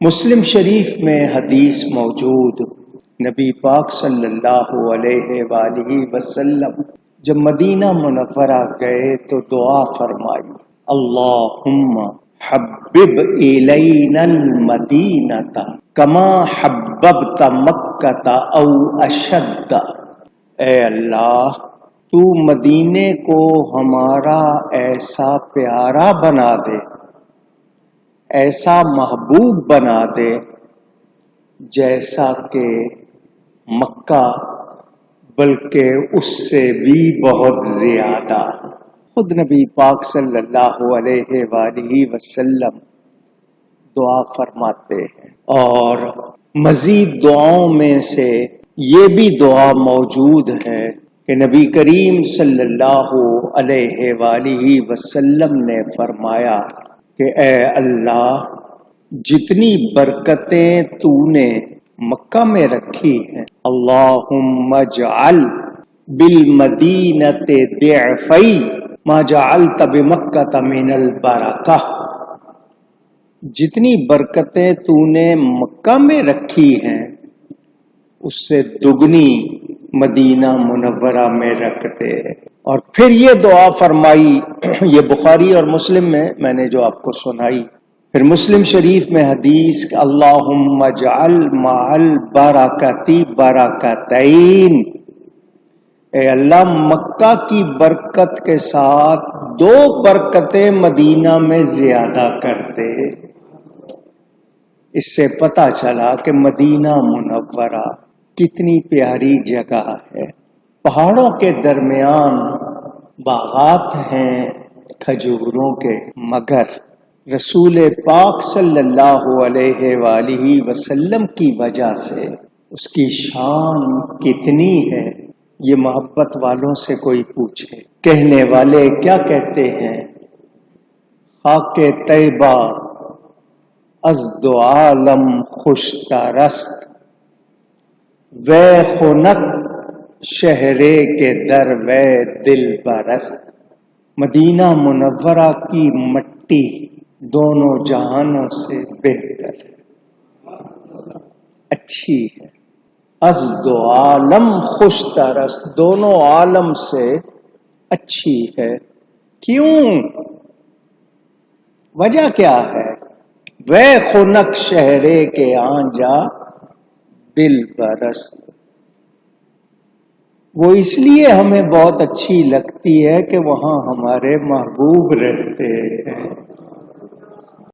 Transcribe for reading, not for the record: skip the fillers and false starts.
مسلم شریف میں حدیث موجود، نبی پاک صلی اللہ علیہ وآلہ وسلم جب مدینہ منورہ گئے تو دعا فرمائی، اللہم حبب الینا المدینۃ کما حببت مکۃ او اشد۔ اے اللہ، تو مدینے کو ہمارا ایسا پیارا بنا دے، ایسا محبوب بنا دے جیسا کہ مکہ، بلکہ اس سے بھی بہت زیادہ۔ خود نبی پاک صلی اللہ علیہ وآلہ وسلم دعا فرماتے ہیں، اور مزید دعاؤں میں سے یہ بھی دعا موجود ہے کہ نبی کریم صلی اللہ علیہ وآلہ وسلم نے فرمایا کہ اے اللہ، جتنی برکتیں تو نے مکہ میں رکھی ہیں، اللہم اجعل بالمدینۃ ضعفی ما جعلت بمکۃ من البرکہ۔ جتنی برکتیں تو نے مکہ میں رکھی ہیں اس سے دگنی مدینہ منورہ میں رکھتے۔ اور پھر یہ دعا فرمائی، یہ بخاری اور مسلم میں نے جو آپ کو سنائی، پھر مسلم شریف میں حدیث، اللہم اجعل مع البرکۃ برکتین۔ اے اللہ، مکہ کی برکت کے ساتھ دو برکتیں مدینہ میں زیادہ کر دے۔ اس سے پتہ چلا کہ مدینہ منورہ کتنی پیاری جگہ ہے۔ پہاڑوں کے درمیان باغات ہیں کھجوروں کے، مگر رسول پاک صلی اللہ علیہ وآلہ وسلم کی وجہ سے اس کی شان کتنی ہے، یہ محبت والوں سے کوئی پوچھے۔ کہنے والے کیا کہتے ہیں؟ خاک طیبہ از دو عالم خوش ترست، وے خنک شہرے کے در وے دل برست۔ مدینہ منورہ کی مٹی دونوں جہانوں سے بہتر اچھی ہے۔ از دو عالم خوش ترست، دونوں عالم سے اچھی ہے۔ کیوں؟ وجہ کیا ہے؟ وے خنک شہرے کے آنجا دل برست۔ وہ اس لیے ہمیں بہت اچھی لگتی ہے کہ وہاں ہمارے محبوب رہتے ہیں۔